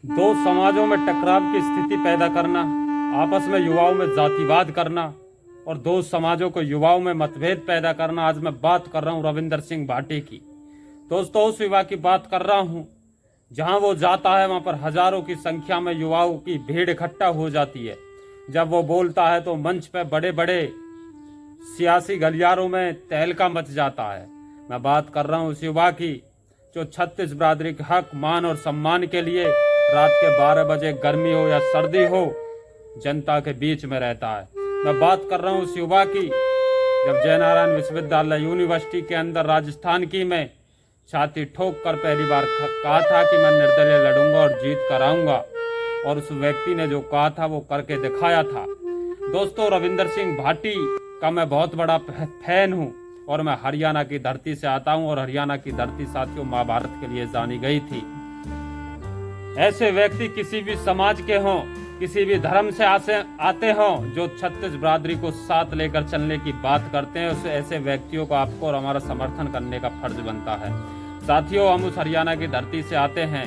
दो समाजों में टकराव की स्थिति पैदा करना, आपस में युवाओं में जातिवाद करना और दो समाजों को युवाओं में मतभेद पैदा करना। आज मैं बात कर रहा हूं रविंदर सिंह भाटी की। दोस्तों, उस युवा की बात कर रहा हूं जहां वो जाता है वहां पर हजारों की संख्या में युवाओं की भीड़ इकट्ठा हो जाती है। जब वो बोलता है तो मंच पे बड़े बड़े सियासी गलियारों में तहलका मच जाता है। मैं बात कर रहा हूं उस युवा की जो 36 बिरादरी के हक, मान और सम्मान के लिए रात के 12 बजे गर्मी हो या सर्दी हो जनता के बीच में रहता है। मैं बात कर रहा हूं उस युवा की जब जयनारायण विश्वविद्यालय यूनिवर्सिटी के अंदर राजस्थान की में छाती ठोक कर पहली बार कहा था कि मैं निर्दलीय लड़ूंगा और जीत कर आऊंगा, और उस व्यक्ति ने जो कहा था वो करके दिखाया था। दोस्तों, रविंदर सिंह भाटी का मैं बहुत बड़ा फैन हूं और मैं हरियाणा की धरती से आता हूं और हरियाणा की धरती साथियों महाभारत के लिए जानी गई थी। ऐसे व्यक्ति किसी भी समाज के हों, किसी भी धर्म से आते हों, जो 36 बिरादरी को साथ लेकर चलने की बात करते हैं, उस ऐसे व्यक्तियों को आपको और हमारा समर्थन करने का फर्ज बनता है। साथियों, हम उस हरियाणा की धरती से आते हैं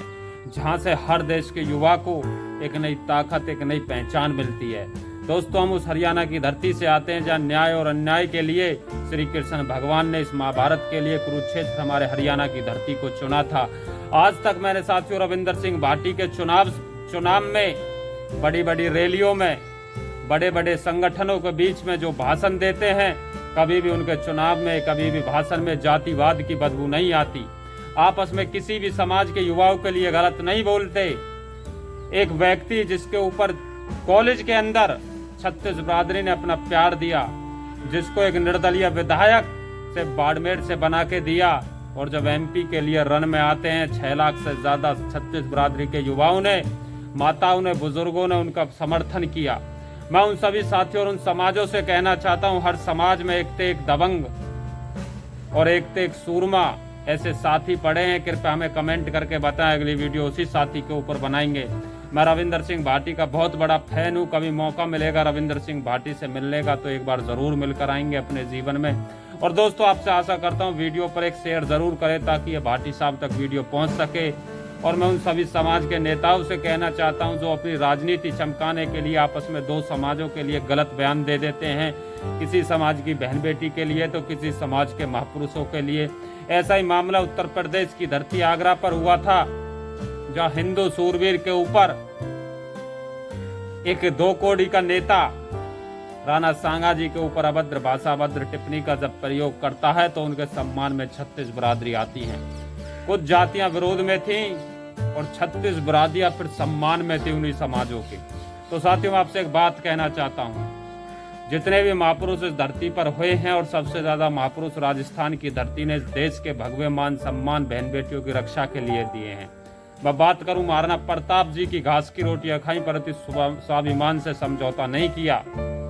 जहां से हर देश के युवा को एक नई ताकत, एक नई पहचान मिलती है। दोस्तों, हम उस हरियाणा की धरती से आते हैं जहां न्याय और अन्याय के लिए श्री कृष्ण भगवान ने इस महाभारत के लिए कुरुक्षेत्र हमारे हरियाणा की धरती को चुना था। आज तक मैंने साथियों रविंदर सिंह भाटी के चुनाव में, बड़ी बड़ी रैलियों में, बड़े बड़े संगठनों के बीच में जो भाषण देते हैं, कभी भी उनके चुनाव में, कभी भी भाषण में जातिवाद की बदबू नहीं आती। आपस में किसी भी समाज के युवाओं के लिए गलत नहीं बोलते। एक व्यक्ति जिसके ऊपर कॉलेज के अंदर 36 बिरादरी ने अपना प्यार दिया, जिसको एक निर्दलीय विधायक से बाड़मेर से बना के दिया, और जब एमपी के लिए रन में आते हैं 6 लाख से ज्यादा 36 बिरादरी के युवाओं ने, माताओं ने, बुजुर्गों ने उनका समर्थन किया। मैं उन सभी साथियों और उन समाजों से कहना चाहता हूं, हर समाज में एक ते एक दबंग और एक ते एक सूरमा ऐसे साथी पड़े हैं। कृपया हमें कमेंट करके बताएं, अगली वीडियो उसी साथी के ऊपर बनाएंगे। मैं रविंदर सिंह भाटी का बहुत बड़ा फैन हूं। कभी मौका मिलेगा रविंदर सिंह भाटी से मिलने का तो एक बार जरूर मिलकर आएंगे अपने जीवन में। और दोस्तों, आपसे आशा करता हूं वीडियो पर एक शेयर जरूर करें ताकि ये भाटी साहब तक वीडियो पहुंच सके। और मैं उन सभी समाज के नेताओं से कहना चाहता हूं जो अपनी राजनीति चमकाने के लिए आपस में दो समाजों के लिए गलत बयान दे देते हैं, किसी समाज की बहन बेटी के लिए तो किसी समाज के महापुरुषों के लिए। ऐसा ही मामला उत्तर प्रदेश की धरती आगरा पर हुआ था, जहां हिंदू सूरवीर के ऊपर एक 2 कोड़ी का नेता राणा सांगा जी के ऊपर अभद्र भाषा, अभद्र टिप्पणी का जब प्रयोग करता है तो उनके सम्मान में 36 बिरादरी आती हैं। कुछ जातियां विरोध में थीं और 36 बिरादरियां फिर सम्मान में थी उन्हीं समाजों की। तो साथियों, मैं आपसे एक बात कहना चाहता हूं, जितने भी महापुरुष इस धरती पर हुए हैं और सबसे ज्यादा महापुरुष राजस्थान की धरती ने देश के भगवे मान सम्मान बहन बेटियों की रक्षा के लिए दिए हैं। मैं बात करूं महाराणा प्रताप जी की, घास की रोटियां खाई परंतु स्वाभिमान से समझौता नहीं किया।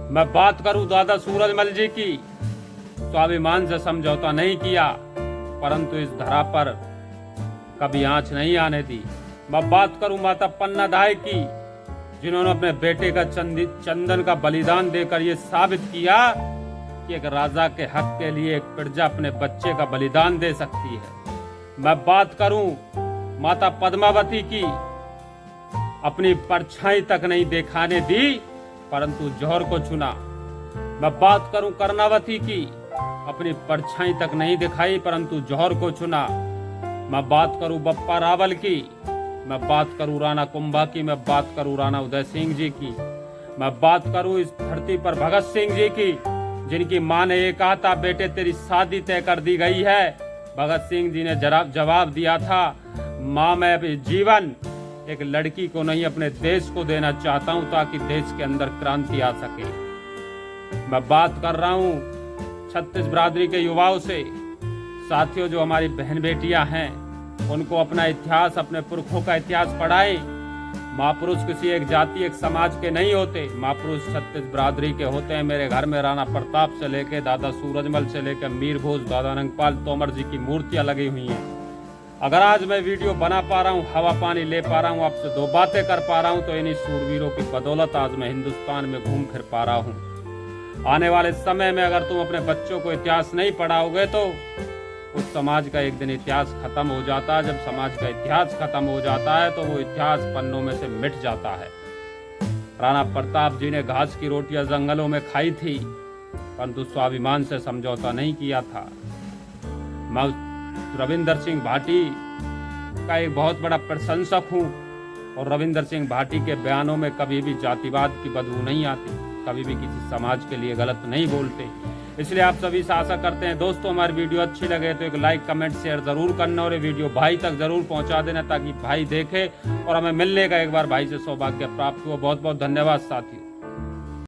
मैं बात करूं दादा सूरजमल जी की, स्वाभिमान से समझौता नहीं किया परंतु इस धरा पर कभी आंच नहीं आने दी। मैं बात करूं माता पन्ना दाई की, जिन्होंने अपने बेटे का चंदन का बलिदान देकर ये साबित किया कि एक राजा के हक के लिए एक प्रजा अपने बच्चे का बलिदान दे सकती है। मैं बात करूं माता पद्मावती की, अपनी परछाई तक नहीं दिखाने दी परंतु जौहर को चुना। मैं बात करूं कर्णावती की, अपनी परछाई तक नहीं दिखाई परंतु जौहर को चुना। मैं बात करूं बप्पा रावल की, मैं बात करूं राणा कुंभा की, मैं बात करूं राणा उदय सिंह जी की, मैं बात करूं इस धरती पर भगत सिंह जी की, जिनकी मां ने ये कहा था बेटे तेरी शादी तय कर दी गई है। भगत सिंह जी ने जवाब दिया था, मां मैं अपने जीवन एक लड़की को नहीं अपने देश को देना चाहता हूं ताकि देश के अंदर क्रांति आ सके। मैं बात कर रहा हूं 36 बिरादरी के युवाओं से। साथियों, जो हमारी बहन बेटियां हैं उनको अपना इतिहास, अपने पुरखों का इतिहास पढ़ाएं। महापुरुष किसी एक जाति, एक समाज के नहीं होते, महापुरुष 36 बिरादरी के होते हैं। मेरे घर में राणा प्रताप से लेके दादा सूरजमल से लेकर मीर घोष, दादा नंगपाल तोमर जी की मूर्तियां लगी हुई हैं। अगर आज मैं वीडियो बना पा रहा हूँ, हवा पानी ले पा रहा हूँ, आपसे 2 बातें कर पा रहा हूँ तो इन्हीं सूरवीरों की बदौलत आज मैं हिंदुस्तान में घूम फिर पा रहा हूँ। आने वाले समय में अगर तुम अपने बच्चों को इतिहास नहीं पढ़ाओगे तो उस समाज का एक दिन इतिहास खत्म हो जाता है। जब समाज का इतिहास खत्म हो जाता है तो वो इतिहास पन्नों में से मिट जाता है। राणा प्रताप जी ने घास की रोटियां जंगलों में खाई थी, परंतु स्वाभिमान से समझौता नहीं किया था। मैं रविंदर सिंह भाटी का एक बहुत बड़ा प्रशंसक हूँ और रविंदर सिंह भाटी के बयानों में कभी भी जातिवाद की बदबू नहीं आती, कभी भी किसी समाज के लिए गलत नहीं बोलते। इसलिए आप सभी से आशा करते हैं दोस्तों हमारी वीडियो अच्छी लगे तो एक लाइक कमेंट शेयर जरूर करना और ये वीडियो भाई तक जरूर पहुंचा देना ताकि भाई देखे और हमें मिलने का एक बार भाई से सौभाग्य प्राप्त हो। बहुत बहुत धन्यवाद साथियों।